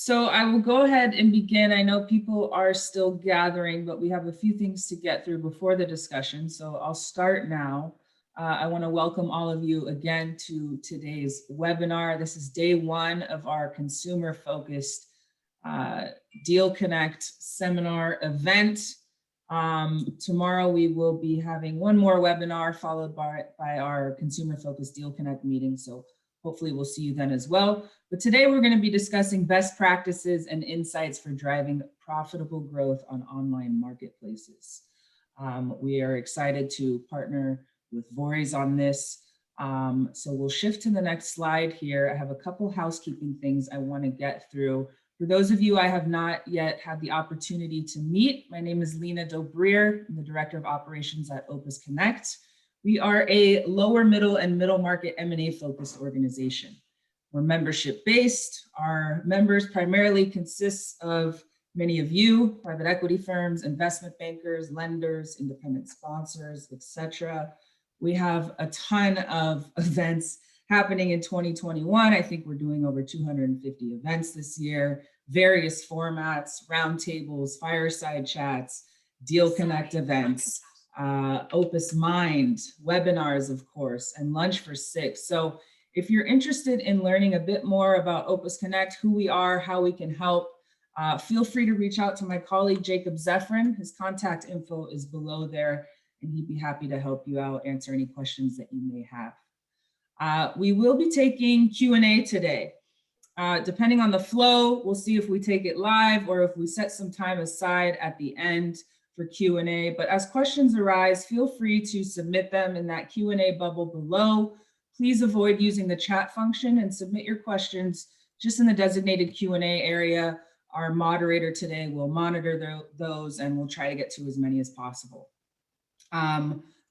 So I will go ahead and begin. I know people are still gathering, but we have a few things to get through before the discussion. So I'll start now. I want to welcome all of you again to today's webinar. This is day one of our consumer-focused Deal Connect seminar event. Tomorrow we will be having one more webinar followed by our consumer-focused Deal Connect meeting. So hopefully we'll see you then as well. But today we're going to be discussing best practices and insights for driving profitable growth on online marketplaces. We are excited to partner with Vorys on this. So we'll shift to the next slide here. I have a couple housekeeping things I want to get through. For those of you I have not yet had the opportunity to meet, my name is Lena Dobrier. I'm the Director of Operations at Opus Connect. We are a lower middle and middle market M&A focused organization. We're membership based. Our members primarily consist of many of you, private equity firms, investment bankers, lenders, independent sponsors, etc. We have a ton of events happening in 2021. I think we're doing over 250 events this year, various formats, roundtables, fireside chats, Deal Connect events, Opus Mind, webinars, of course, and Lunch for Six. So if you're interested in learning a bit more about Opus Connect, who we are, how we can help, feel free to reach out to my colleague, Jacob Zeffrin. His contact info is below there, and he'd be happy to help you out, answer any questions that you may have. We will be taking Q&A today. Depending on the flow, we'll see if we take it live or if we set some time aside at the end for Q&A. But as questions arise, feel free to submit them in that Q&A bubble below. Please avoid using the chat function and submit your questions just in the designated Q&A area. Our moderator today will monitor those and we'll try to get to as many as possible.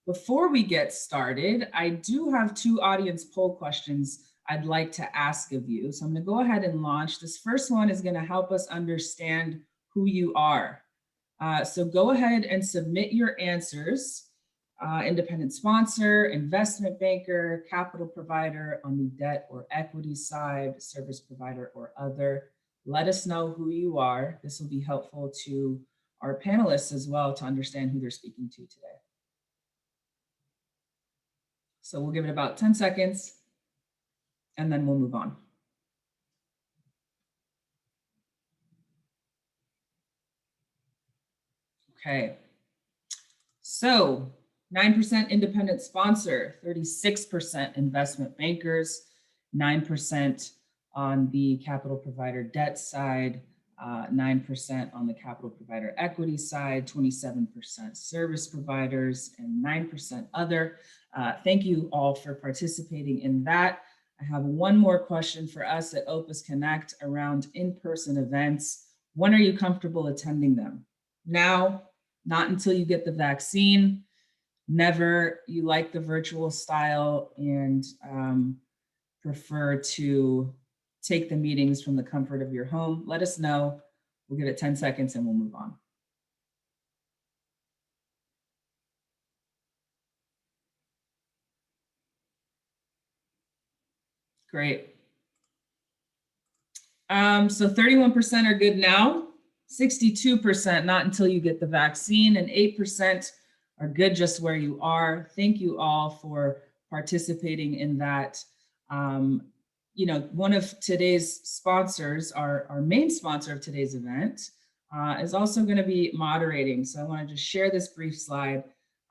Before we get started, I do have two audience poll questions I'd like to ask of you. So I'm going to go ahead and launch. This first one is going to help us understand who you are. So go ahead and submit your answers. Independent sponsor, investment banker, capital provider on the debt or equity side, service provider or other. Let us know who you are. This will be helpful to our panelists as well to understand who they're speaking to today. So we'll give it about 10 seconds and then we'll move on. Okay, so 9% independent sponsor, 36% investment bankers, 9% on the capital provider debt side, 9% on the capital provider equity side, 27% service providers, and 9% other. Thank you all for participating in that. I have one more question for us at Opus Connect around in-person events. When are you comfortable attending them? Now, not until you get the vaccine. Never, you like the virtual style and prefer to take the meetings from the comfort of your home. Let us know. We'll give it 10 seconds and we'll move on. Great. So 31% are good now, 62% not until you get the vaccine, and 8% are good just where you are. Thank you all for participating in that. You know, one of today's sponsors, our main sponsor of today's event, is also going to be moderating. So I want to just share this brief slide,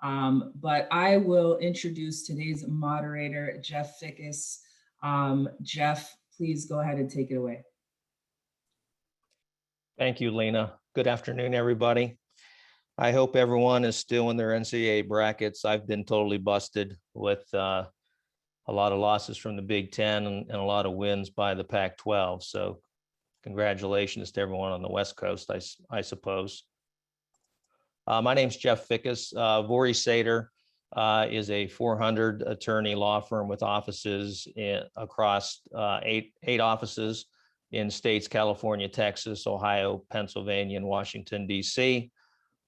but I will introduce today's moderator, Jeff Fickes. Jeff, please go ahead and take it away. Thank you, Lena. Good afternoon, everybody. I hope everyone is still in their NCAA brackets. I've been totally busted with a lot of losses from the Big Ten and a lot of wins by the Pac-12. So congratulations to everyone on the West Coast, I suppose. My name's Jeff Fickes. Vorys is a 400 attorney law firm with offices across eight offices in states, California, Texas, Ohio, Pennsylvania, and Washington, D.C.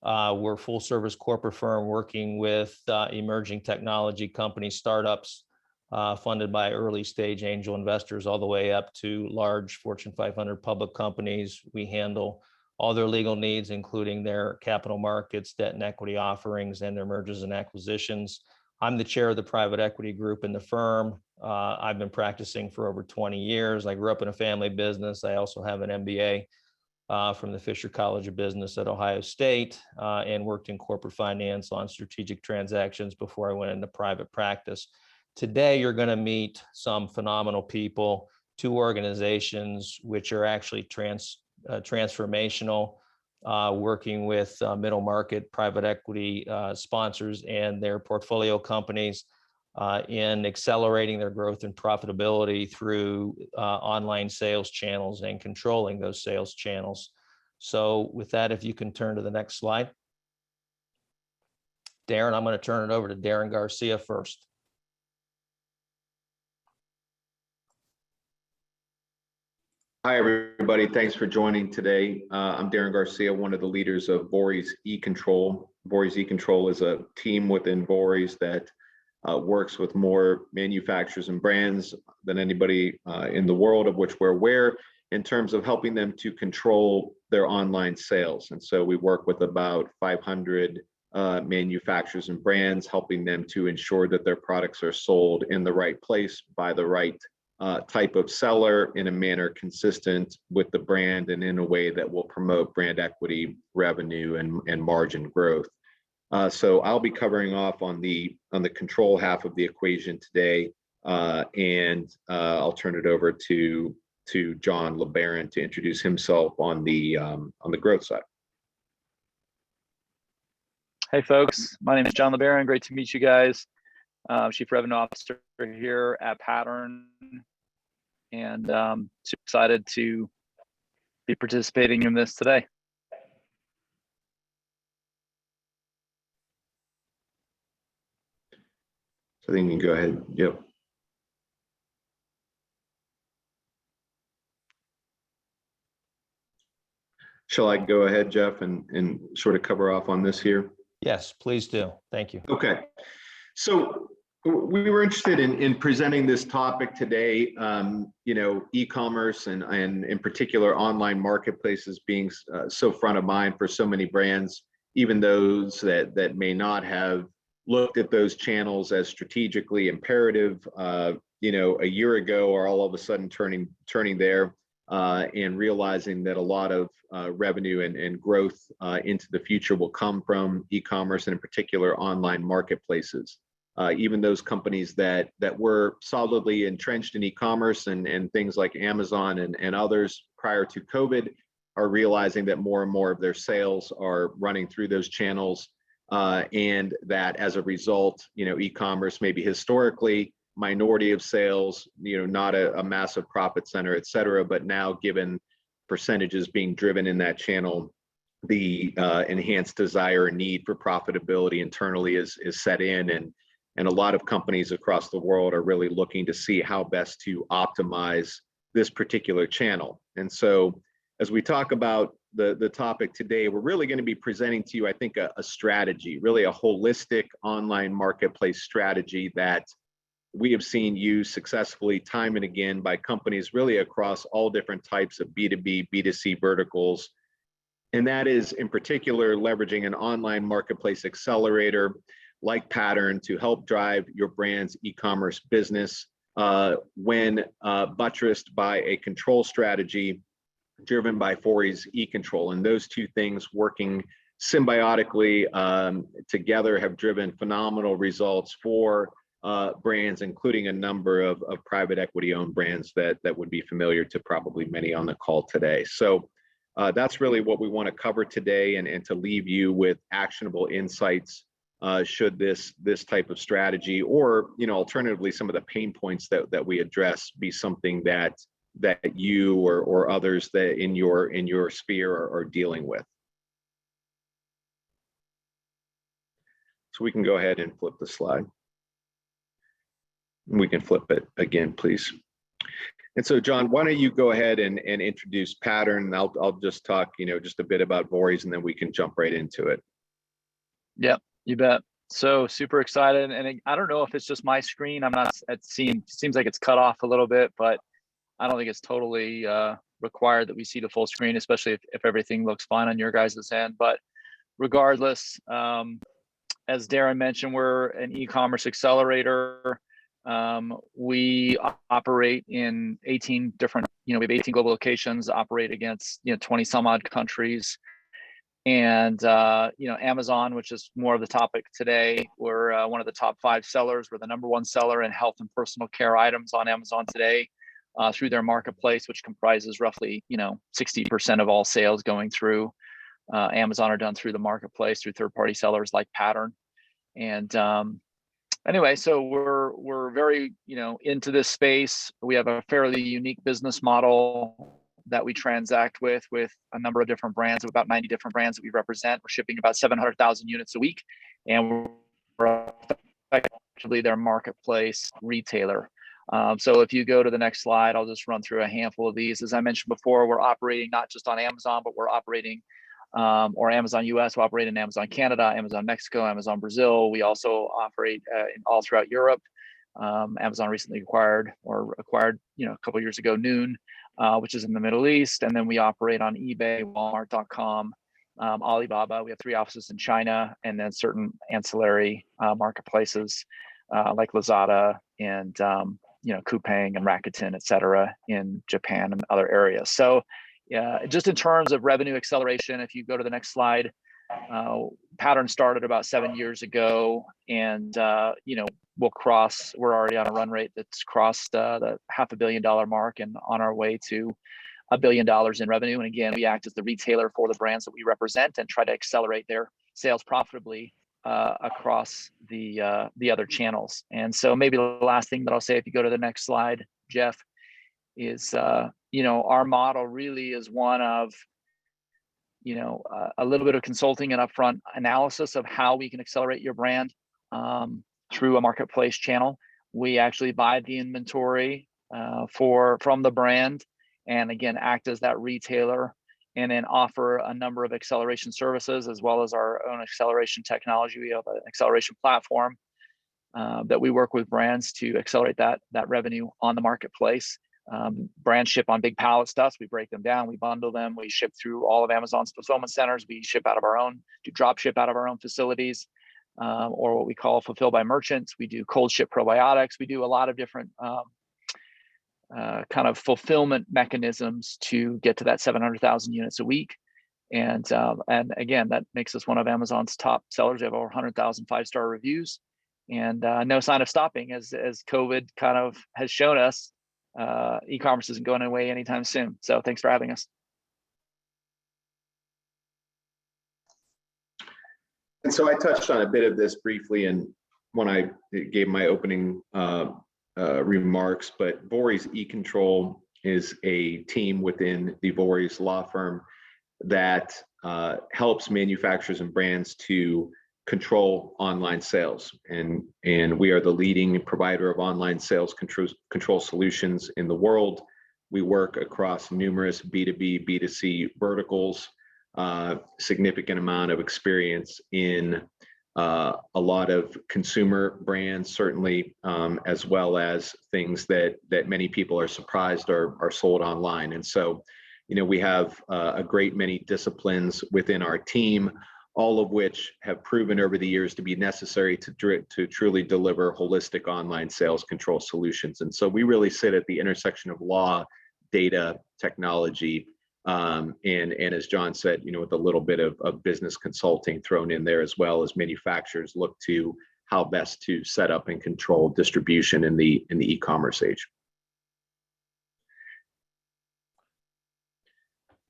We're a full service corporate firm working with emerging technology companies, startups, funded by early stage angel investors all the way up to large Fortune 500 public companies. We handle all their legal needs, including their capital markets, debt and equity offerings, and their mergers and acquisitions. I'm the chair of the private equity group in the firm. I've been practicing for over 20 years. I grew up in a family business. I also have an MBA from the Fisher College of Business at Ohio State, and worked in corporate finance on strategic transactions before I went into private practice. Today, you're going to meet some phenomenal people, two organizations which are actually transformational, working with middle market private equity sponsors and their portfolio companies in accelerating their growth and profitability through online sales channels and controlling those sales channels. So with that, if you can turn to the next slide. Daren, I'm going to turn it over to Daren Garcia first. Hi, everybody. Thanks for joining today. I'm Daren Garcia, one of the leaders of Vorys eControl. Vorys eControl is a team within Vorys that works with more manufacturers and brands than anybody in the world, of which we're aware, in terms of helping them to control their online sales. And so we work with about 500 manufacturers and brands, helping them to ensure that their products are sold in the right place by the right type of seller in a manner consistent with the brand and in a way that will promote brand equity, revenue, and margin growth. So I'll be covering off on the control half of the equation today, and I'll turn it over to John LeBaron to introduce himself on the growth side. Hey folks, my name is John LeBaron. Great to meet you guys. Chief Revenue Officer here at Pattern, and super excited to be participating in this today. So then you can go ahead. Yep. Shall I go ahead, Jeff, and sort of cover off on this here? Yes, please do. Thank you. Okay. So we were interested in presenting this topic today, e-commerce and in particular online marketplaces being so front of mind for so many brands, even those that may not have looked at those channels as strategically imperative, a year ago, are all of a sudden turning there and realizing that a lot of revenue and growth into the future will come from e-commerce and in particular online marketplaces. Even those companies that were solidly entrenched in e-commerce and things like Amazon and others prior to COVID are realizing that more and more of their sales are running through those channels, and that as a result, e-commerce maybe historically minority of sales, not a massive profit center, et cetera, but now given percentages being driven in that channel, the enhanced desire and need for profitability internally is set in, and a lot of companies across the world are really looking to see how best to optimize this particular channel. And so as we talk about the topic today, we're really going to be presenting to you, I think, a strategy, really a holistic online marketplace strategy that we have seen used successfully time and again by companies really across all different types of B2B, B2C verticals. And that is in particular leveraging an online marketplace accelerator like Pattern to help drive your brand's e-commerce business when buttressed by a control strategy driven by Vorys eControl. And those two things working symbiotically together have driven phenomenal results for brands, including a number of private equity owned brands that would be familiar to probably many on the call today. So that's really what we want to cover today, and to leave you with actionable insights should this type of strategy, or alternatively some of the pain points that we address, be something that you or others that in your sphere are dealing with. So we can go ahead and flip the slide. We can flip it again, please. And so, John, why don't you go ahead and introduce Pattern? I'll just talk, just a bit about Vorys, and then we can jump right into it. Yeah, you bet. So super excited, and I don't know if it's just my screen. I'm not. It seems like it's cut off a little bit, but I don't think it's totally required that we see the full screen, especially if everything looks fine on your guys' end. But regardless, as Daren mentioned, we're an e-commerce accelerator. We operate in 18 different, we have 18 global locations, operate against 20 some odd countries. And Amazon, which is more of the topic today, we're one of the top 5 sellers. We're the #1 seller in health and personal care items on Amazon today, through their marketplace, which comprises roughly 60% of all sales going through Amazon are done through the marketplace through third-party sellers like Pattern. And anyway, so we're very into this space. We have a fairly unique business model that we transact with a number of different brands, of about 90 different brands that we represent. We're shipping about 700,000 units a week, and we're effectively their marketplace retailer. So if you go to the next slide, I'll just run through a handful of these. As I mentioned before, we're operating not just on Amazon, but we're operating or Amazon US, we operate in Amazon Canada, Amazon Mexico, Amazon Brazil. We also operate all throughout Europe. Amazon recently acquired a couple years ago Noon, which is in the Middle East. And then we operate on eBay, Walmart.com, Alibaba. We have 3 offices in China, and then certain ancillary marketplaces like Lazada and Coupang and Rakuten, et cetera, in Japan and other areas. So just in terms of revenue acceleration, if you go to the next slide, Pattern started about 7 years ago, and we're already on a run rate that's crossed the $500 million mark and on our way to $1 billion in revenue. And again, we act as the retailer for the brands that we represent and try to accelerate their sales profitably across the other channels. And so maybe the last thing that I'll say, if you go to the next slide, Jeff, is our model really is one of a little bit of consulting and upfront analysis of how we can accelerate your brand through a marketplace channel. We actually buy the inventory from the brand, and again act as that retailer, and then offer a number of acceleration services as well as our own acceleration technology. We have an acceleration platform that we work with brands to accelerate that revenue on the marketplace. Brands ship on big pallet stuffs. We break them down, we bundle them, we ship through all of Amazon's fulfillment centers. We ship out of our own, do drop ship out of our own facilities, or what we call fulfill by merchants. We do cold ship probiotics. We do a lot of different kind of fulfillment mechanisms to get to that 700,000 units a week. And again, that makes us one of Amazon's top sellers. We have over 100,000 5-star reviews, and no sign of stopping as COVID kind of has shown us. E-commerce isn't going away anytime soon. So thanks for having us. And so I touched on a bit of this briefly when I gave my opening remarks, but Vorys eControl is a team within the Vorys law firm that helps manufacturers and brands to control online sales, and we are the leading provider of online sales control solutions in the world. We work across numerous B2B, B2C verticals, significant amount of experience in a lot of consumer brands, certainly, as well as things that many people are surprised are sold online. And so, we have a great many disciplines within our team, all of which have proven over the years to be necessary to truly deliver holistic online sales control solutions. And so we really sit at the intersection of law, data, technology, and as John said, with a little bit of business consulting thrown in there, as well as manufacturers look to how best to set up and control distribution in the e-commerce age.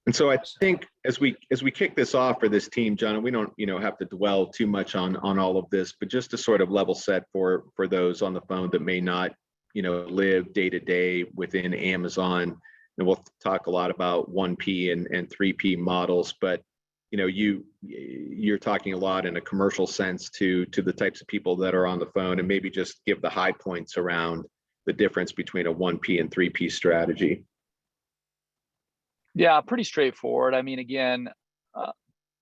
And so I think as we kick this off for this team, John, and we don't have to dwell too much on all of this, but just to sort of level set for those on the phone that may not live day to day within Amazon, and we'll talk a lot about 1P and 3P models, but you're talking a lot in a commercial sense to the types of people that are on the phone, and maybe just give the high points around the difference between a 1P and 3P strategy. Yeah, pretty straightforward. I mean, again,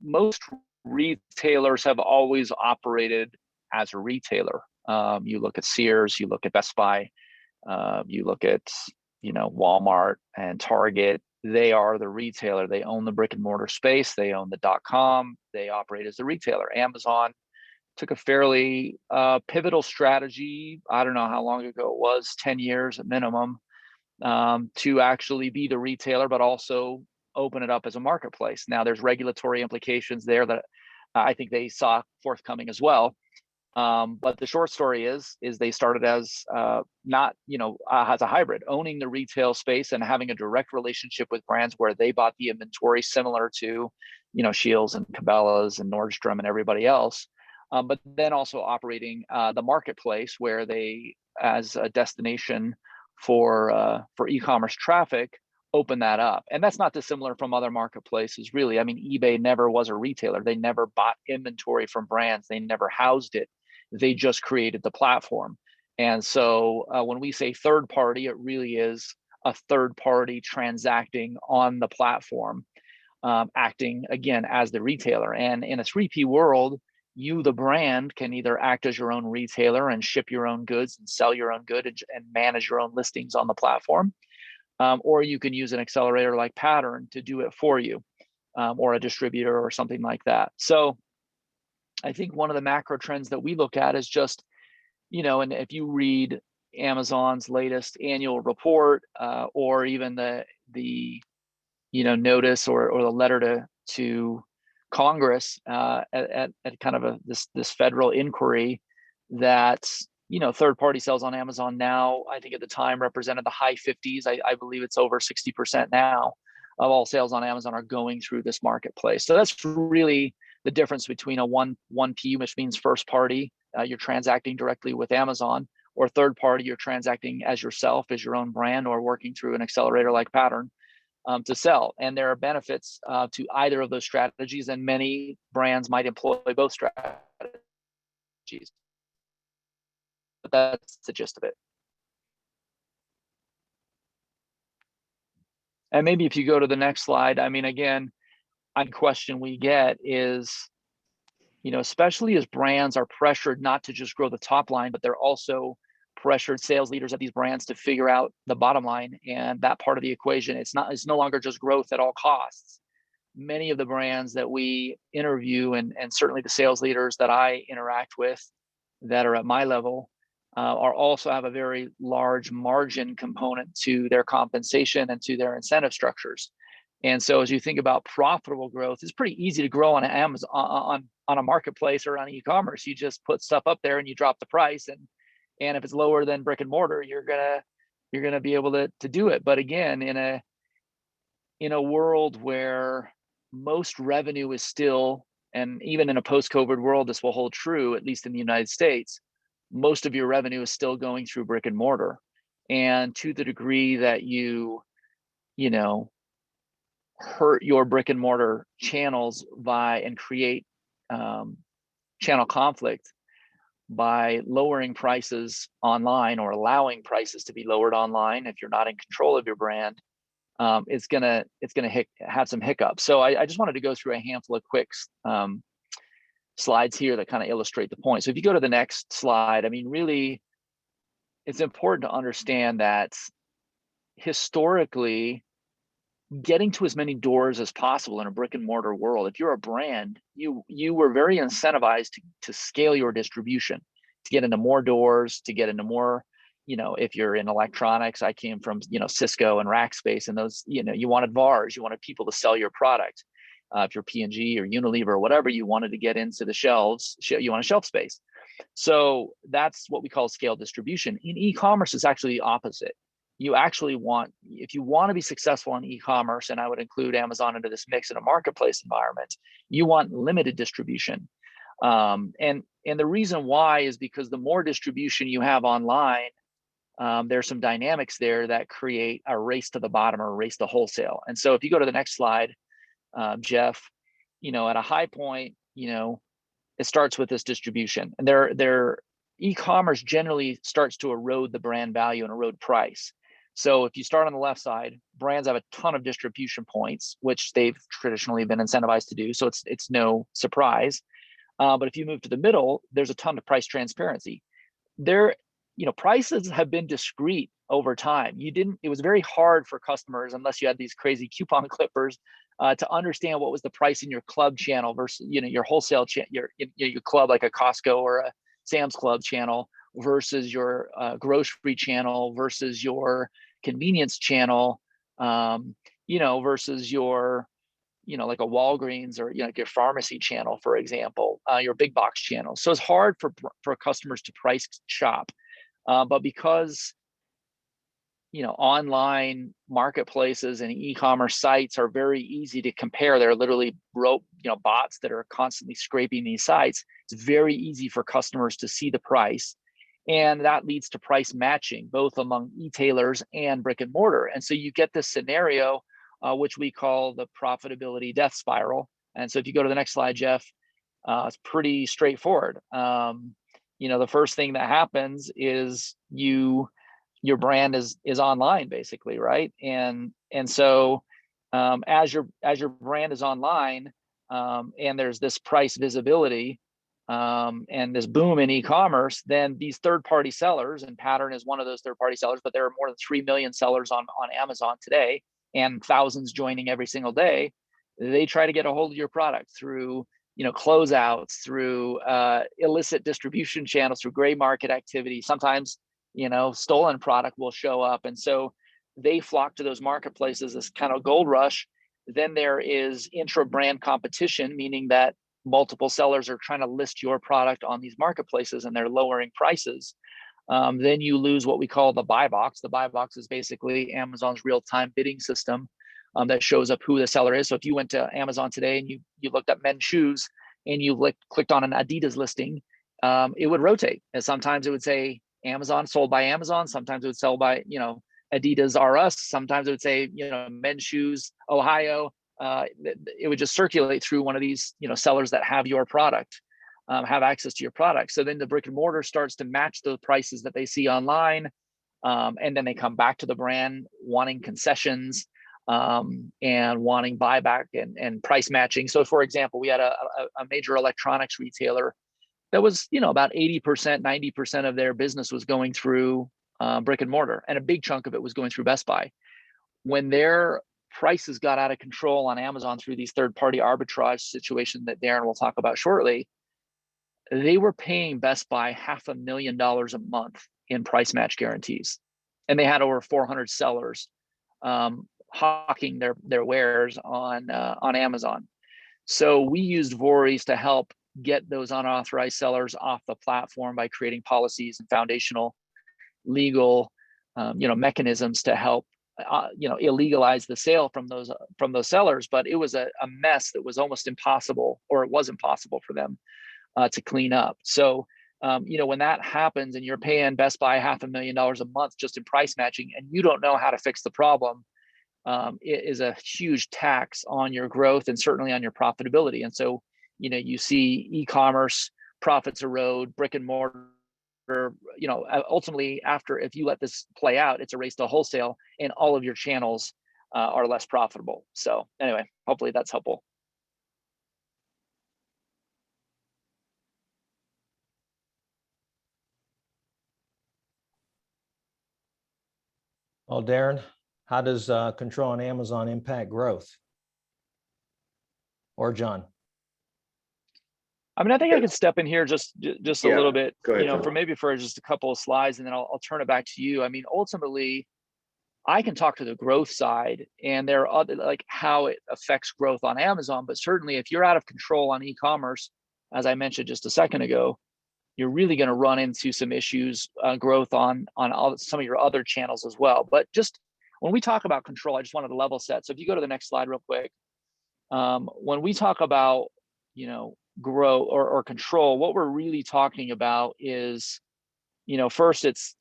most retailers have always operated as a retailer. You look at Sears, you look at Best Buy, you look at, Walmart and Target. They are the retailer. They own the brick and mortar space. They own the .com. They operate as the retailer. Amazon took a fairly pivotal strategy. I don't know how long ago it was, 10 years at minimum, to actually be the retailer, but also open it up as a marketplace. Now there's regulatory implications there that I think they saw forthcoming as well. But the short story is they started as not, as a hybrid, owning the retail space and having a direct relationship with brands where they bought the inventory similar to, Scheels and Cabela's and Nordstrom and everybody else. But then also operating the marketplace where they, as a destination for e-commerce traffic, open that up. And that's not dissimilar from other marketplaces, really. I mean, eBay never was a retailer. They never bought inventory from brands. They never housed it. They just created the platform. And so when we say third party, it really is a third party transacting on the platform, acting again as the retailer. And in a 3P world, you, the brand, can either act as your own retailer and ship your own goods and sell your own goods and manage your own listings on the platform. Or you can use an accelerator like Pattern to do it for you, or a distributor or something like that. So I think one of the macro trends that we look at is just, and if you read Amazon's latest annual report, or even the notice or the letter to Congress at kind of this federal inquiry that third-party sales on Amazon now, I think at the time represented the high 50s. I believe it's over 60% now of all sales on Amazon are going through this marketplace. So that's really the difference between a 1P, which means first party, you're transacting directly with Amazon, or third party, you're transacting as yourself, as your own brand, or working through an accelerator like Pattern to sell. And there are benefits to either of those strategies, and many brands might employ both strategies. But that's the gist of it. And maybe if you go to the next slide, I mean, again, a question we get is, especially as brands are pressured not to just grow the top line, but they're also pressured, sales leaders at these brands, to figure out the bottom line and that part of the equation. It's no longer just growth at all costs. Many of the brands that we interview, and certainly the sales leaders that I interact with that are at my level, are also have a very large margin component to their compensation and to their incentive structures. And so as you think about profitable growth, it's pretty easy to grow on Amazon, on a marketplace or on e-commerce. You just put stuff up there and you drop the price, and if it's lower than brick and mortar, you're gonna be able to do it. But again, in a world where most revenue is still, and even in a post-COVID world, this will hold true, at least in the United States, most of your revenue is still going through brick and mortar. And to the degree that you hurt your brick and mortar channels and create channel conflict by lowering prices online, or allowing prices to be lowered online if you're not in control of your brand, it's gonna have some hiccups. So I just wanted to go through a handful of quick slides here that kind of illustrate the point. So if you go to the next slide, I mean, really, it's important to understand that historically, getting to as many doors as possible in a brick and mortar world, if you're a brand, you were very incentivized to scale your distribution, to get into more doors, to get into more, if you're in electronics, I came from, Cisco and Rackspace, and those, you wanted VARs, you wanted people to sell your product. If you're P&G or Unilever or whatever, you wanted to get into the shelves, you want a shelf space. So that's what we call scale distribution. In e-commerce, it's actually the opposite. You actually want, if you want to be successful in e-commerce, and I would include Amazon into this mix in a marketplace environment, you want limited distribution. And the reason why is because the more distribution you have online, there's some dynamics there that create a race to the bottom or a race to wholesale. And so if you go to the next slide, Jeff, at a high point, it starts with this distribution, and their e-commerce generally starts to erode the brand value and erode price. So if you start on the left side, brands have a ton of distribution points, which they've traditionally been incentivized to do. So it's no surprise. But if you move to the middle, there's a ton of price transparency. There, prices have been discrete over time. It was very hard for customers, unless you had these crazy coupon clippers, to understand what was the price in your club channel versus, your wholesale your club, like a Costco or a Sam's Club channel, versus your grocery channel versus your convenience channel, versus your, like a Walgreens or, like your pharmacy channel, for example, your big box channel. So it's hard for customers to price shop. But because, online marketplaces and e-commerce sites are very easy to compare. They're literally bots that are constantly scraping these sites. It's very easy for customers to see the price. And that leads to price matching, both among e-tailers and brick and mortar. And so you get this scenario, which we call the profitability death spiral. And so if you go to the next slide, Jeff, it's pretty straightforward. The first thing that happens is your brand is online, basically, right? And so as your brand is online, and there's this price visibility, and this boom in e-commerce, then these third-party sellers, and Pattern is one of those third-party sellers, but there are more than 3 million sellers on Amazon today, and thousands joining every single day. They try to get a hold of your product through closeouts, through illicit distribution channels, through gray market activity. Sometimes stolen product will show up, and so they flock to those marketplaces, this kind of gold rush. Then there is intra-brand competition, meaning that multiple sellers are trying to list your product on these marketplaces and they're lowering prices. Then you lose what we call the buy box. The buy box is basically Amazon's real-time bidding system that shows up who the seller is. So if you went to Amazon today and you looked up men's shoes and you clicked on an Adidas listing, it would rotate. And sometimes it would say Amazon, sold by Amazon. Sometimes it would sell by, Adidas R Us. Sometimes it would say, men's shoes, Ohio. It would just circulate through one of these, sellers that have your product, have access to your product. So then the brick and mortar starts to match the prices that they see online. And then they come back to the brand wanting concessions, and wanting buyback and price matching. So for example, we had a major electronics retailer that was, about 80%, 90% of their business was going through brick and mortar, and a big chunk of it was going through Best Buy. When their prices got out of control on Amazon through these third-party arbitrage situations that Daren will talk about shortly, they were paying Best Buy $500,000 a month in price match guarantees, and they had over 400 sellers hawking their wares on Amazon. So we used Vorys to help get those unauthorized sellers off the platform by creating policies and foundational legal mechanisms to help illegalize the sale from those sellers. But it was a mess that was almost impossible, or it was impossible for them to clean up. So when that happens and you're paying Best Buy $500,000 a month just in price matching, and you don't know how to fix the problem, it is a huge tax on your growth and certainly on your profitability. And so you see e-commerce profits erode, brick and mortar. Ultimately, if you let this play out, it's a race to wholesale, and all of your channels are less profitable. So anyway, hopefully that's helpful. Well, Daren, how does controlling Amazon impact growth? Or John? I mean, I think I could step in here just a little bit, go ahead, for just a couple of slides, and then I'll turn it back to you. I mean, ultimately, I can talk to the growth side, and there are other, like how it affects growth on Amazon. But certainly, if you're out of control on e-commerce, as I mentioned just a second ago, you're really going to run into some issues, growth on some of your other channels as well. But just when we talk about control, I just wanted to level set. So if you go to the next slide real quick, when we talk about grow or control, what we're really talking about is, first it's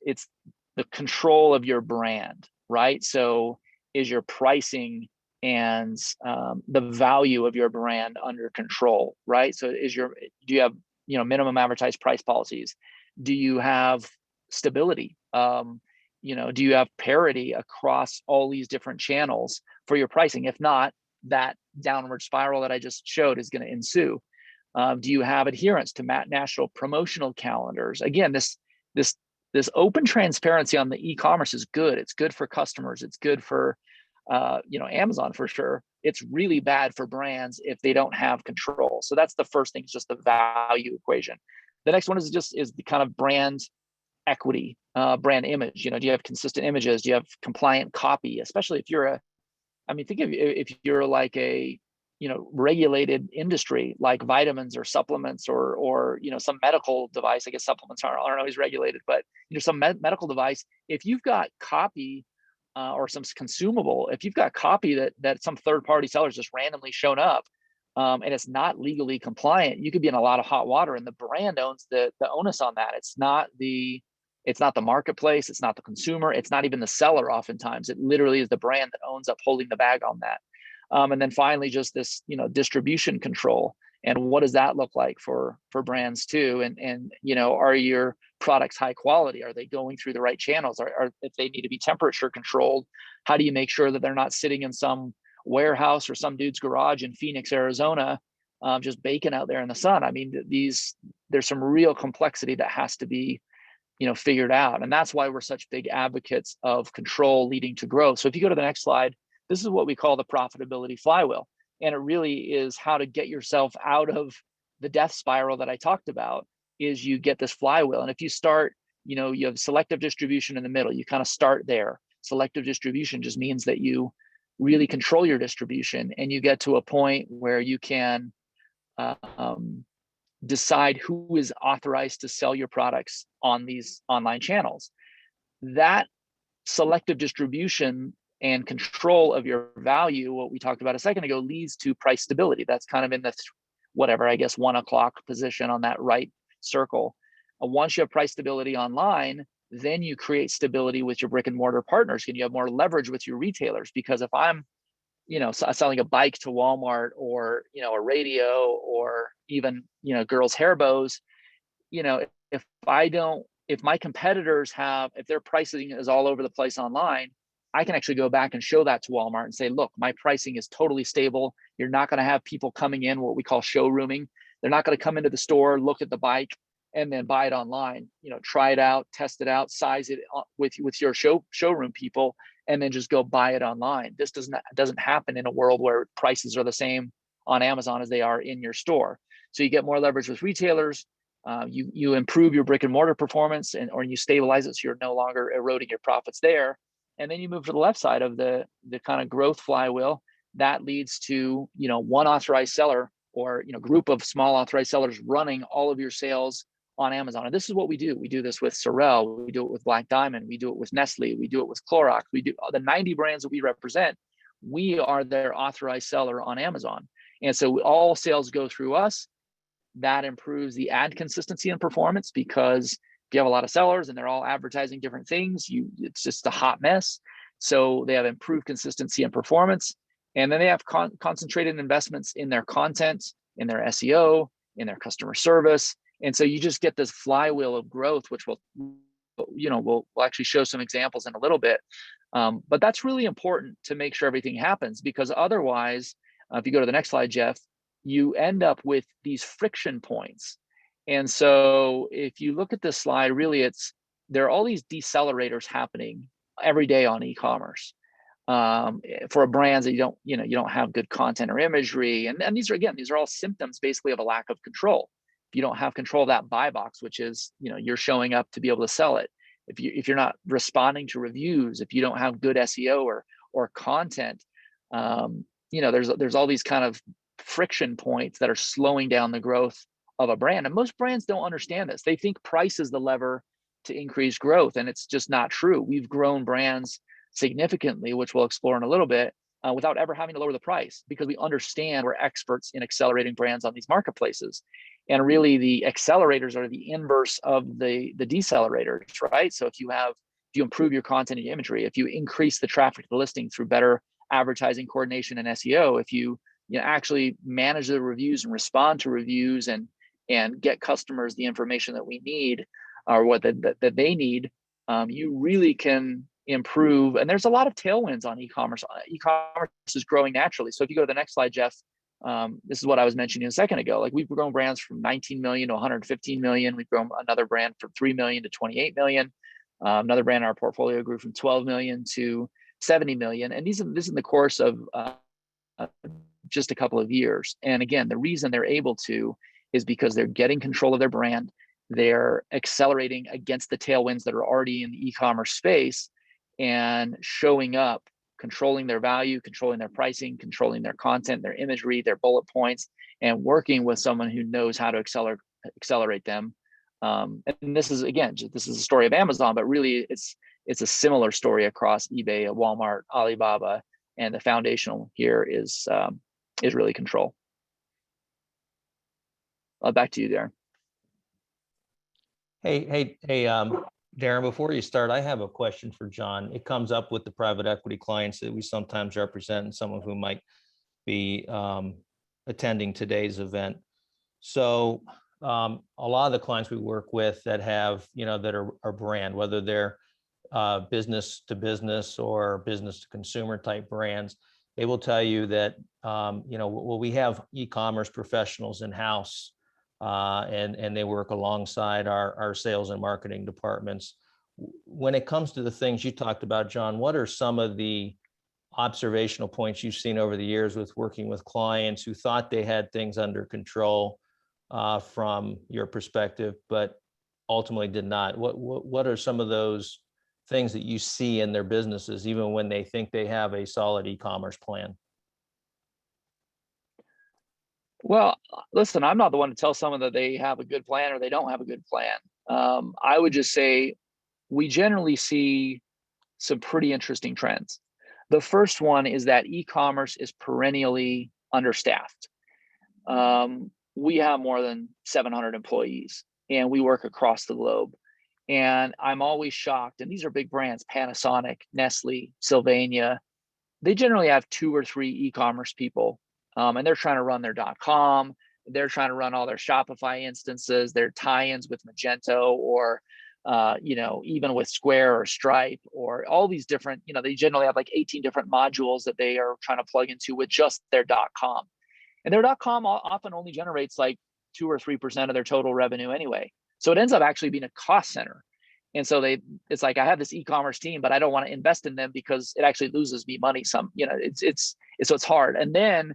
the control of your brand, right? So is your pricing and the value of your brand under control, right? So do you have minimum advertised price policies? Do you have stability? Do you have parity across all these different channels for your pricing? If not, that downward spiral that I just showed is going to ensue. Do you have adherence to national promotional calendars? Again, this open transparency on the e-commerce is good. It's good for customers. It's good for Amazon for sure. It's really bad for brands if they don't have control. So that's the first thing, is just the value equation. The next one is the kind of brand equity, brand image. Do you have consistent images? Do you have compliant copy? Especially if you're think of if you're like a regulated industry like vitamins or supplements or some medical device. I guess supplements aren't always regulated, but some medical device. If you've got copy or some consumable, if you've got copy that some third-party sellers just randomly shown up, and it's not legally compliant, you could be in a lot of hot water, and the brand owns the onus on that. It's not the marketplace, it's not the consumer, it's not even the seller. Oftentimes, it literally is the brand that owns up holding the bag on that. And then finally, just this, distribution control. And what does that look like for brands too? And are your products high quality? Are they going through the right channels? Or if they need to be temperature controlled, how do you make sure that they're not sitting in some warehouse or some dude's garage in Phoenix, Arizona, just baking out there in the sun? There's some real complexity that has to be figured out. And that's why we're such big advocates of control leading to growth. So if you go to the next slide, this is what we call the profitability flywheel. And it really is how to get yourself out of the death spiral that I talked about. Is you get this flywheel. And if you start, you have selective distribution in the middle, you kind of start there. Selective distribution just means that you really control your distribution, and you get to a point where you can decide who is authorized to sell your products on these online channels. That selective distribution and control of your value, what we talked about a second ago, leads to price stability. That's kind of in the 1 o'clock position on that right circle. Once you have price stability online, then you create stability with your brick and mortar partners, and you have more leverage with your retailers. Because if I'm selling a bike to Walmart, or a radio, or even girls' hair bows, if my competitors if their pricing is all over the place online, I can actually go back and show that to Walmart and say, look, my pricing is totally stable. You're not going to have people coming in, what we call showrooming. They're not going to come into the store, look at the bike, and then buy it online. Try it out, test it out, size it with your showroom people, and then just go buy it online. This doesn't happen in a world where prices are the same on Amazon as they are in your store. So you get more leverage with retailers. You improve your brick and mortar performance, or you stabilize it, so you're no longer eroding your profits there. And then you move to the left side of the kind of growth flywheel. That leads to one authorized seller, or group of small authorized sellers running all of your sales on Amazon. And this is what we do. We do this with Sorel, we do it with Black Diamond, we do it with Nestle, we do it with Clorox. We do the 90 brands that we represent. We are their authorized seller on Amazon. And so all sales go through us. That improves the ad consistency and performance, because if you have a lot of sellers and they're all advertising different things, it's just a hot mess. So they have improved consistency and performance. And then they have concentrated investments in their content, in their SEO, in their customer service. And so you just get this flywheel of growth, which we'll actually show some examples in a little bit. But that's really important to make sure everything happens, because otherwise, if you go to the next slide, Jeff, you end up with these friction points. And so if you look at this slide, really there are all these decelerators happening every day on e-commerce for brands that you don't have good content or imagery. And these are all symptoms basically of a lack of control. If you don't have control of that buy box, which is, you're showing up to be able to sell it. If you're not responding to reviews, if you don't have good SEO or content, there's all these kind of friction points that are slowing down the growth of a brand. And most brands don't understand this. They think price is the lever to increase growth, and it's just not true. We've grown brands significantly, which we'll explore in a little bit, without ever having to lower the price, because we understand we're experts in accelerating brands on these marketplaces. And really, the accelerators are the inverse of the decelerators, right? So if you improve your content and your imagery, if you increase the traffic to the listing through better advertising coordination and SEO, if you actually manage the reviews and respond to reviews and get customers the information that we need, or what that they need, you really can improve. And there's a lot of tailwinds on e-commerce. E-commerce is growing naturally. So if you go to the next slide, Jeff, This is what I was mentioning a second ago. Like, we've grown brands from 19 million to 115 million. We've grown another brand from 3 million to 28 million. Another brand in our portfolio grew from 12 million to 70 million. And this is in the course of just a couple of years. And again, the reason they're able to is because they're getting control of their brand. They're accelerating against the tailwinds that are already in the e-commerce space and showing up, controlling their value, controlling their pricing, controlling their content, their imagery, their bullet points, and working with someone who knows how to accelerate them. And this is, again, this is a story of Amazon, but really it's a similar story across eBay, Walmart, Alibaba, and the foundational here is really control. Back to you, Daren. Hey, Daren, before you start, I have a question for John. It comes up with the private equity clients that we sometimes represent, and some of whom might be attending today's event. So a lot of the clients we work with that have, that are brand, whether they're business to business or business to consumer type brands, they will tell you that, well, we have e-commerce professionals in-house, and they work alongside our sales and marketing departments. When it comes to the things you talked about, John, what are some of the observational points you've seen over the years with working with clients who thought they had things under control from your perspective, but ultimately did not? What are some of those things that you see in their businesses, even when they think they have a solid e-commerce plan? Well, listen, I'm not the one to tell someone that they have a good plan or they don't have a good plan. I would just say we generally see some pretty interesting trends. The first one is that e-commerce is perennially understaffed. We have more than 700 employees and we work across the globe. And I'm always shocked, and these are big brands, Panasonic, Nestle, Sylvania. They generally have 2 or 3 e-commerce people, and they're trying to run their .com. They're trying to run all their Shopify instances, their tie-ins with Magento, or even with Square or Stripe, or all these different, they generally have like 18 different modules that they are trying to plug into with just their .com. And their .com often only generates like 2 or 3% of their total revenue anyway. So it ends up actually being a cost center. And so it's like, I have this e-commerce team, but I don't want to invest in them because it actually loses me money. So it's hard. And then,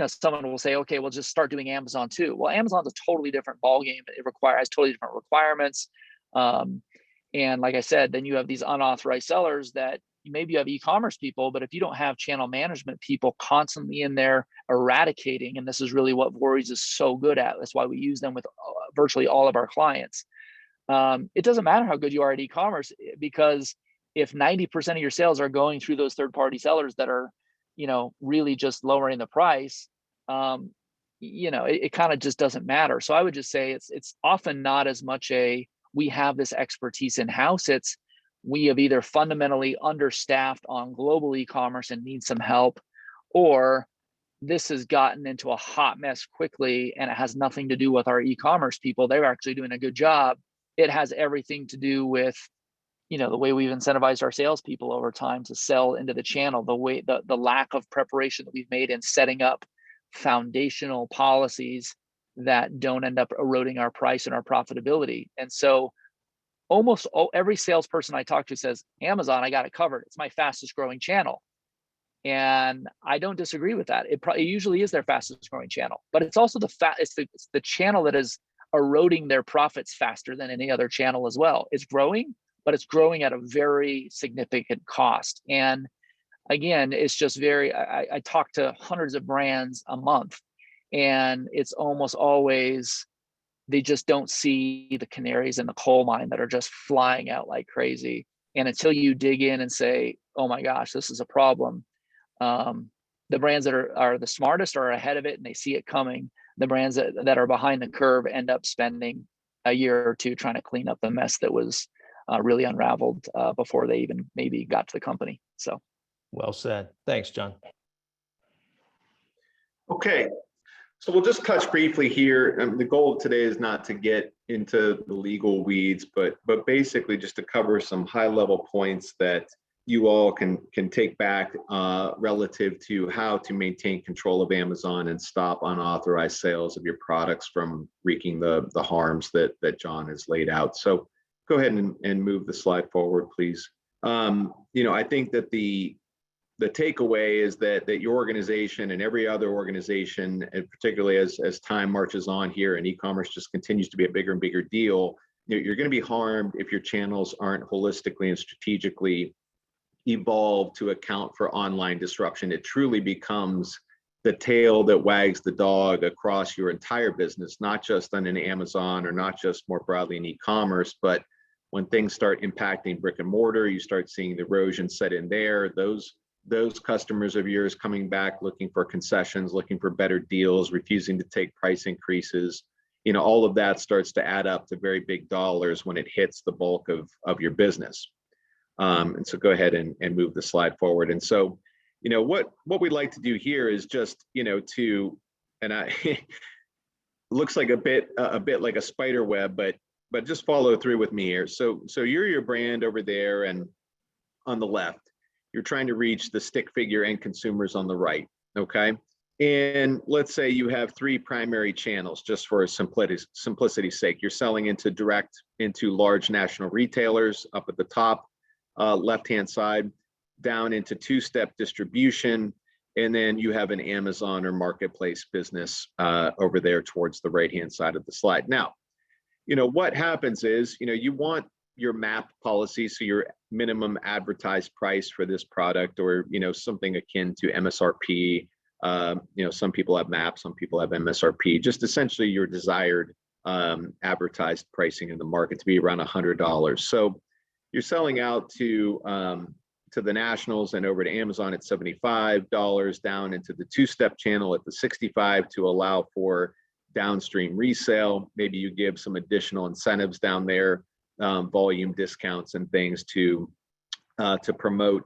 someone will say, okay, we'll just start doing Amazon too. Well, Amazon's a totally different ballgame. It has totally different requirements. And like I said, then you have these unauthorized sellers that maybe you have e-commerce people, but if you don't have channel management people constantly in there eradicating, and this is really what Vorys is so good at, that's why we use them with virtually all of our clients. It doesn't matter how good you are at e-commerce, because if 90% of your sales are going through those third-party sellers that are, really just lowering the price, it kind of just doesn't matter. So I would just say it's often not as much we have this expertise in-house. It's we have either fundamentally understaffed on global e-commerce and need some help, or this has gotten into a hot mess quickly and it has nothing to do with our e-commerce people. They're actually doing a good job. It has everything to do with, the way we've incentivized our salespeople over time to sell into the channel, the lack of preparation that we've made in setting up foundational policies that don't end up eroding our price and our profitability. And so almost every salesperson I talk to says, Amazon, I got it covered. It's my fastest growing channel. And I don't disagree with that. It usually is their fastest growing channel, but it's also it's the channel that is eroding their profits faster than any other channel as well. It's growing, but it's growing at a very significant cost. And again, it's just I talk to hundreds of brands a month, and it's almost always, they just don't see the canaries in the coal mine that are just flying out like crazy. And until you dig in and say, oh my gosh, this is a problem, the brands that are the smartest are ahead of it and they see it coming. The brands that are behind the curve end up spending a year or two trying to clean up the mess that was really unraveled before they even maybe got to the company. So well said. Thanks, John. Okay. So we'll just touch briefly here. The goal of today is not to get into the legal weeds, but basically just to cover some high-level points that you all can take back relative to how to maintain control of Amazon and stop unauthorized sales of your products from wreaking the harms that John has laid out. So go ahead and move the slide forward, please. I think that the takeaway is that your organization and every other organization, and particularly as time marches on here and e-commerce just continues to be a bigger and bigger deal, you're going to be harmed if your channels aren't holistically and strategically evolved to account for online disruption. It truly becomes the tail that wags the dog across your entire business, not just on an Amazon or not just more broadly in e-commerce, but when things start impacting brick and mortar, you start seeing the erosion set in there. Those customers of yours coming back looking for concessions, looking for better deals, refusing to take price increases, all of that starts to add up to very big dollars when it hits the bulk of your business. And so go ahead and move the slide forward. And so, what we'd like to do here is just, looks like a bit like a spider web, but just follow through with me here. So you're your brand over there, and on the left, you're trying to reach the stick figure end consumers on the right, okay? And let's say you have 3 primary channels, just for simplicity's sake. You're selling direct into large national retailers up at the top, left-hand side, down into 2-step distribution, and then you have an Amazon or marketplace business over there towards the right-hand side of the slide. Now, what happens is, you want your MAP policy, so your minimum advertised price for this product, or something akin to MSRP. Some people have MAP, some people have MSRP. Just essentially your desired advertised pricing in the market to be around $100. So you're selling out to the nationals and over to Amazon at $75, down into the 2-step channel at the $65 to allow for downstream resale. Maybe you give some additional incentives down there, volume discounts and things to promote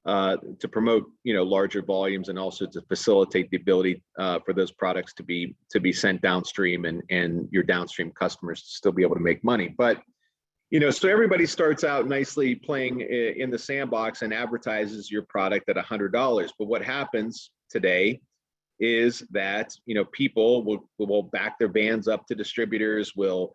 larger volumes, and also to facilitate the ability for those products to be sent downstream, and your downstream customers to still be able to make money. But so everybody starts out nicely playing in the sandbox and advertises your product at $100. But what happens today is that people will back their vans up to distributors, will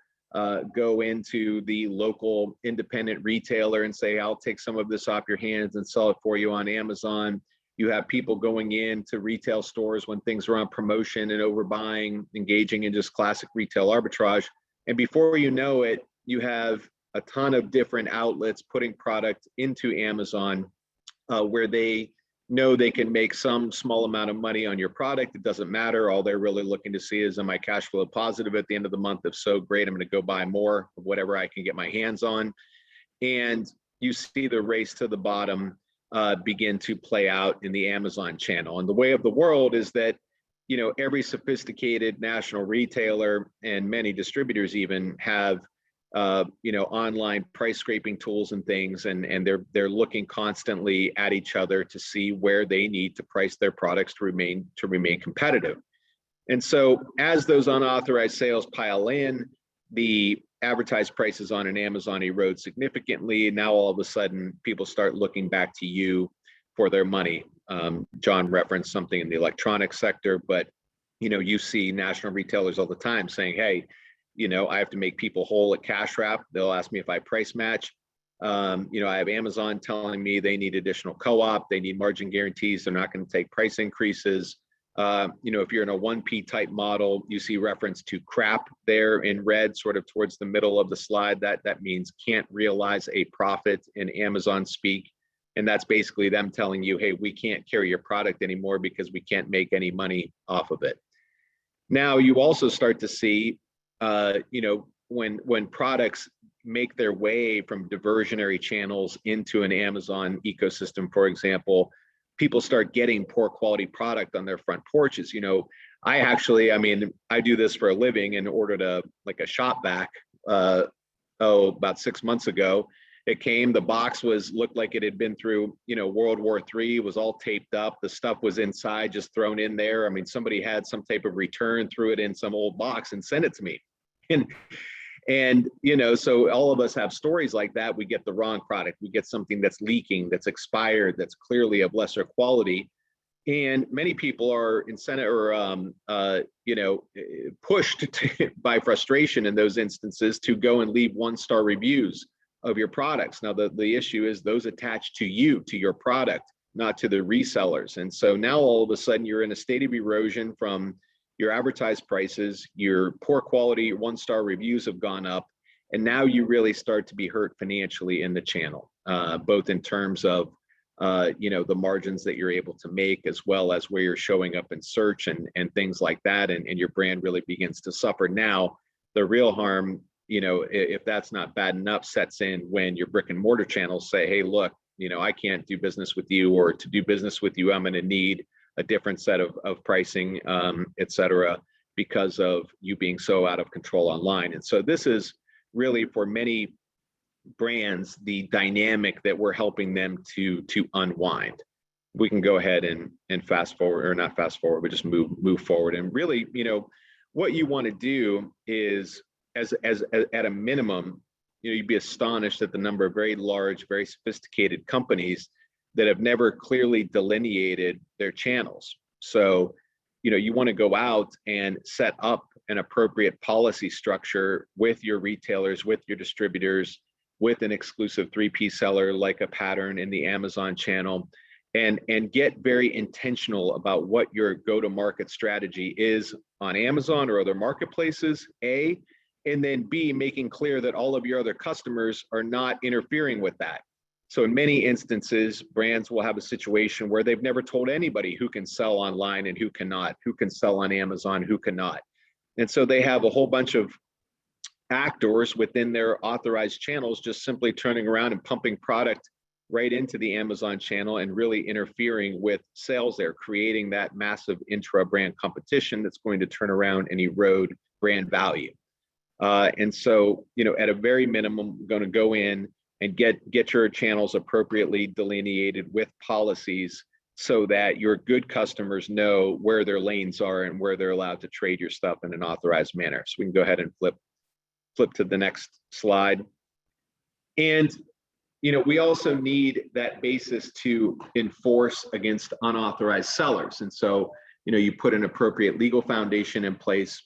go into the local independent retailer and say, I'll take some of this off your hands and sell it for you on Amazon. You have people going into retail stores when things are on promotion and overbuying, engaging in just classic retail arbitrage. And before you know it, you have a ton of different outlets putting product into Amazon where they know they can make some small amount of money on your product. It doesn't matter. All they're really looking to see is, am I cash flow positive at the end of the month? If so, great, I'm going to go buy more of whatever I can get my hands on. And you see the race to the bottom begin to play out in the Amazon channel. And the way of the world is that, every sophisticated national retailer and many distributors even have online price scraping tools and things, and they're looking constantly at each other to see where they need to price their products to remain competitive. And so as those unauthorized sales pile in, the advertised prices on an Amazon erode significantly. Now all of a sudden people start looking back to you for their money. John referenced something in the electronics sector, but you see national retailers all the time saying, hey, I have to make people whole at cash wrap. They'll ask me if I price match. I have Amazon telling me they need additional co-op, they need margin guarantees, they're not going to take price increases. If you're in a 1P type model, you see reference to crap there in red, sort of towards the middle of the slide. That means can't realize a profit in Amazon speak. And that's basically them telling you, hey, we can't carry your product anymore because we can't make any money off of it. Now you also start to see when products make their way from diversionary channels into an Amazon ecosystem, for example, people start getting poor quality product on their front porches. I do this for a living, and ordered a shop vac about 6 months ago. It came, the box looked like it had been through, World War III, was all taped up. The stuff was inside, just thrown in there. Somebody had some type of return, threw it in some old box and sent it to me. And, so all of us have stories like that. We get the wrong product. We get something that's leaking, that's expired, that's clearly of lesser quality. And many people are incented or, pushed by frustration in those instances to go and leave 1-star reviews of your products. Now, the issue is those attached to you, to your product, not to the resellers. And so now all of a sudden you're in a state of erosion from your advertised prices, your poor quality 1-star reviews have gone up, and now you really start to be hurt financially in the channel, both in terms of the margins that you're able to make, as well as where you're showing up in search and things like that, and your brand really begins to suffer. Now, the real harm, if that's not bad enough, sets in when your brick and mortar channels say, hey, look, I can't do business with you, or to do business with you, I'm going to need a different set of pricing, et cetera, because of you being so out of control online. And so this is really, for many brands, the dynamic that we're helping them to unwind. We can go ahead and fast forward, or not fast forward, but just move forward. And really, what you want to do is, as at a minimum, you'd be astonished at the number of very large, very sophisticated companies that have never clearly delineated their channels. So, you want to go out and set up an appropriate policy structure with your retailers, with your distributors, with an exclusive 3P seller like a Pattern in the Amazon channel, and get very intentional about what your go-to-market strategy is on Amazon or other marketplaces, A, and then B, making clear that all of your other customers are not interfering with that. So in many instances, brands will have a situation where they've never told anybody who can sell online and who cannot, who can sell on Amazon, who cannot. And so they have a whole bunch of actors within their authorized channels just simply turning around and pumping product right into the Amazon channel and really interfering with sales there, creating that massive intra-brand competition that's going to turn around and erode brand value. And so, at a very minimum, we're going to go in and get your channels appropriately delineated with policies so that your good customers know where their lanes are and where they're allowed to trade your stuff in an authorized manner. So we can go ahead and flip to the next slide. And, we also need that basis to enforce against unauthorized sellers. And so, you put an appropriate legal foundation in place.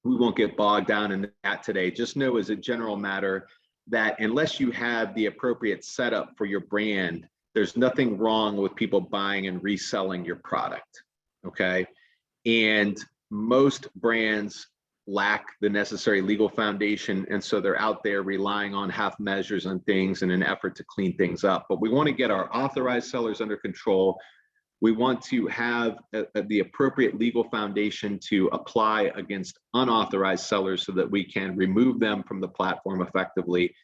We won't get bogged down in that today. Just know, as a general matter, that unless you have the appropriate setup for your brand, there's nothing wrong with people buying and reselling your product, okay? And most brands lack the necessary legal foundation, and so they're out there relying on half measures and things in an effort to clean things up. But we want to get our authorized sellers under control. We want to have the appropriate legal foundation to apply against unauthorized sellers so that we can remove them from the platform effectively.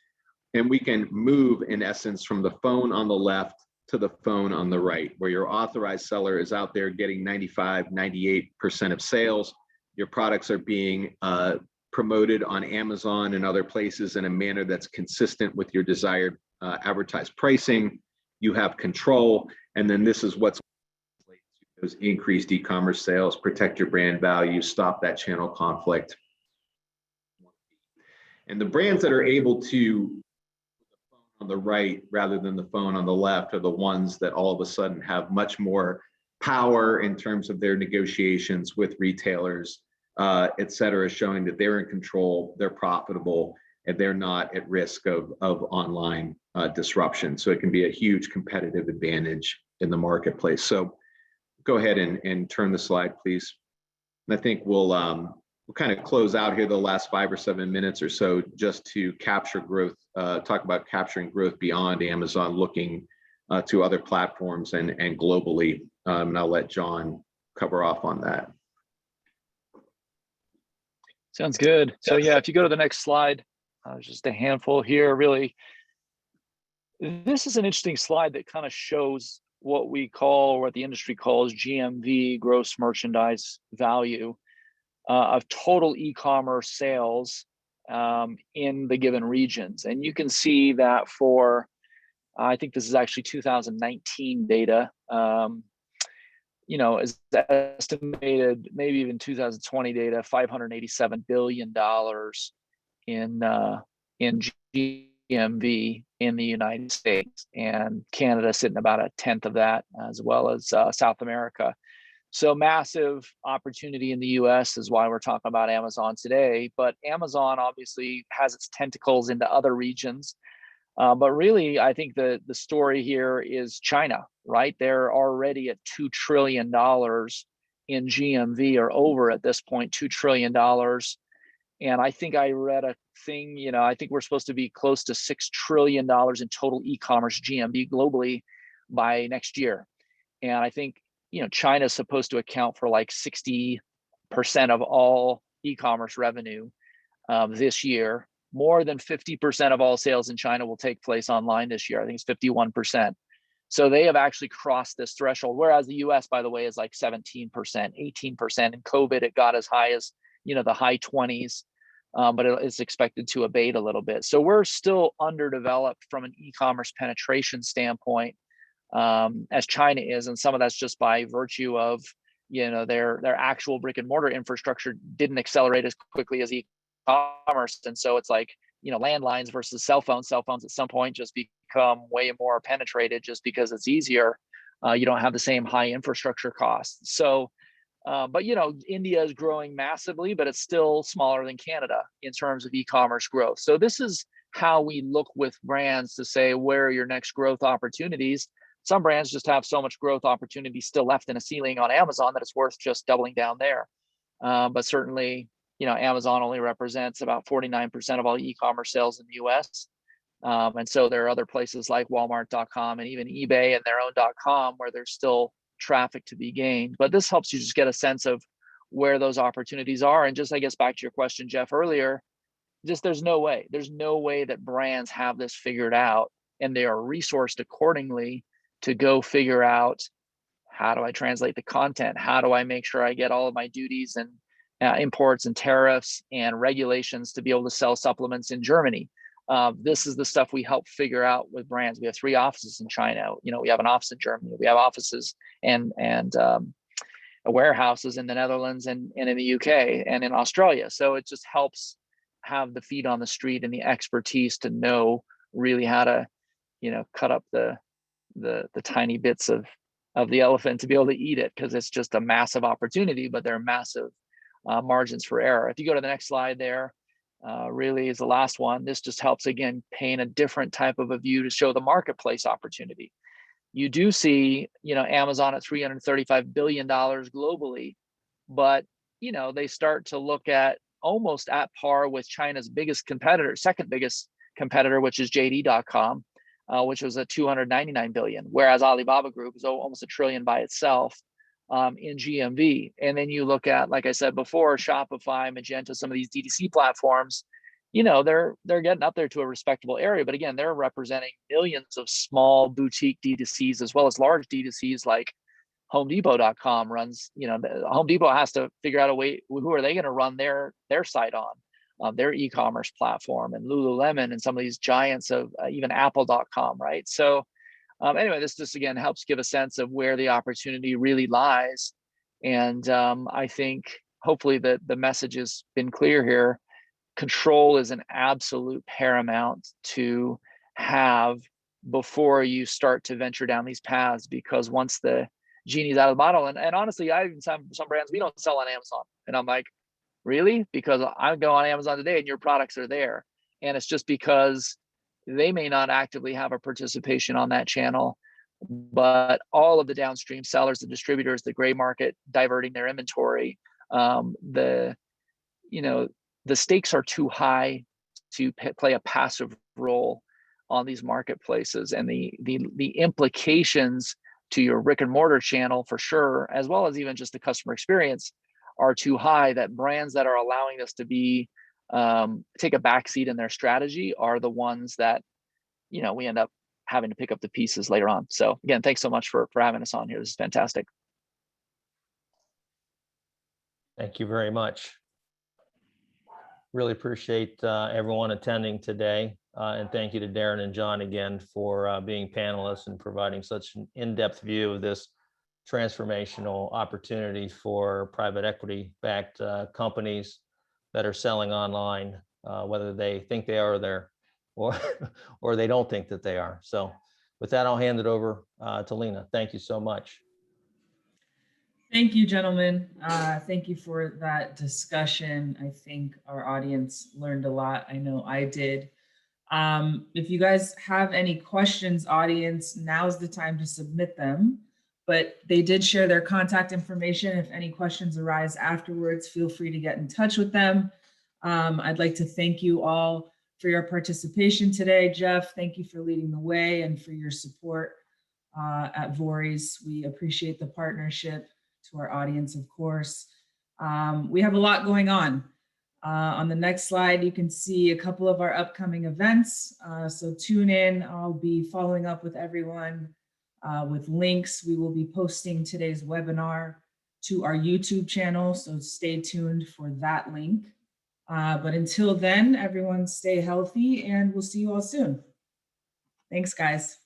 And we can move, in essence, from the phone on the left to the phone on the right, where your authorized seller is out there getting 95, 98% of sales. Your products are being promoted on Amazon and other places in a manner that's consistent with your desired advertised pricing. You have control, and then this is what's those increased e-commerce sales, protect your brand value, stop that channel conflict. And the brands that are able to put the phone on the right rather than the phone on the left are the ones that all of a sudden have much more power in terms of their negotiations with retailers, et cetera, showing that they're in control, they're profitable, and they're not at risk of online disruption. So it can be a huge competitive advantage in the marketplace. So go ahead and turn the slide, please. And I think we'll kind of close out here the last 5 or 7 minutes or so just to capture growth, talk about capturing growth beyond Amazon, looking to other platforms and globally. And I'll let John cover off on that. Sounds good. So yeah, if you go to the next slide, just a handful here, really. This is an interesting slide that kind of shows what we call, or what the industry calls, GMV, gross merchandise value, of total e-commerce sales in the given regions. And you can see that for, I think this is actually 2019 data, is estimated, maybe even 2020 data, $587 billion in GMV in the United States, and Canada sitting about a tenth of that, as well as South America. So massive opportunity in the US is why we're talking about Amazon today. But Amazon obviously has its tentacles into other regions. But really, I think the story here is China, right? They're already at $2 trillion in GMV, or over at this point, $2 trillion. And I think I read a thing, I think we're supposed to be close to $6 trillion in total e-commerce GMV globally by next year. And I think, China is supposed to account for like 60% of all e-commerce revenue this year. More than 50% of all sales in China will take place online this year. I think it's 51%. So they have actually crossed this threshold, whereas the US, by the way, is like 17%, 18%. In COVID, it got as high as, the high 20s, but it's expected to abate a little bit. So we're still underdeveloped from an e-commerce penetration standpoint, as China is, and some of that's just by virtue of their actual brick and mortar infrastructure didn't accelerate as quickly as e-commerce, and so it's like landlines versus cell phones. Cell phones at some point just become way more penetrated just because it's easier. You don't have the same high infrastructure costs. So, but India is growing massively, but it's still smaller than Canada in terms of e-commerce growth. So this is how we look with brands to say, where are your next growth opportunities? Some brands just have so much growth opportunity still left in a ceiling on Amazon that it's worth just doubling down there. But certainly, Amazon only represents about 49% of all e-commerce sales in the US. And so there are other places like Walmart.com and even eBay and their own .com where there's still traffic to be gained. But this helps you just get a sense of where those opportunities are. And just, I guess, back to your question, Jeff, earlier, just there's no way that brands have this figured out and they are resourced accordingly to go figure out, how do I translate the content? How do I make sure I get all of my duties and imports and tariffs and regulations to be able to sell supplements in Germany? This is the stuff we help figure out with brands. We have 3 offices in China. We have an office in Germany. We have offices and warehouses in the Netherlands and in the UK and in Australia. So it just helps have the feet on the street and the expertise to know really how to, cut up the tiny bits of the elephant to be able to eat it, because it's just a massive opportunity, but there are massive margins for error. If you go to the next slide there, really is the last one. This just helps, again, paint a different type of a view to show the marketplace opportunity. You do see, Amazon at $335 billion globally, but, they start to look at almost at par with China's biggest competitor, second biggest competitor, which is JD.com, which was at $299 billion, whereas Alibaba Group is almost $1 trillion by itself in GMV. And then you look at, like I said before, Shopify, Magento, some of these DTC platforms, they're getting up there to a respectable area. But again, they're representing millions of small boutique D2Cs as well as large D2Cs like HomeDepot.com runs. Home Depot has to figure out a way, who are they going to run their site on, their e-commerce platform, and Lululemon and some of these giants of even Apple.com, right? So anyway, this just, again, helps give a sense of where the opportunity really lies. And I think hopefully the message has been clear here. Control is an absolute paramount to have before you start to venture down these paths, because once the genie's out of the bottle, and honestly, I even some brands we don't sell on Amazon. And I'm like, really? Because I go on Amazon today and your products are there. And it's just because they may not actively have a participation on that channel, but all of the downstream sellers, the distributors, the gray market diverting their inventory, the stakes are too high to play a passive role on these marketplaces, and the implications to your brick and mortar channel for sure, as well as even just the customer experience, are too high, that brands that are allowing this to be take a backseat in their strategy are the ones that we end up having to pick up the pieces later on. So again, thanks so much for having us on here. This is fantastic. Thank you very much. Really appreciate everyone attending today. And thank you to Daren and John again for being panelists and providing such an in-depth view of this transformational opportunity for private equity-backed companies that are selling online whether they think they are there or, or they don't think that they are. So with that, I'll hand it over to Lena. Thank you so much. Thank you, gentlemen. Thank you for that discussion. I think our audience learned a lot. I know I did. If you guys have any questions, audience, now's the time to submit them. But they did share their contact information. If any questions arise afterwards, feel free to get in touch with them. I'd like to thank you all for your participation today. Jeff, thank you for leading the way and for your support at Vorys. We appreciate the partnership. To our audience, of course. We have a lot going on. On the next slide, you can see a couple of our upcoming events. So tune in. I'll be following up with everyone with links. We will be posting today's webinar to our YouTube channel, so stay tuned for that link. But until then, everyone stay healthy and we'll see you all soon. Thanks, guys.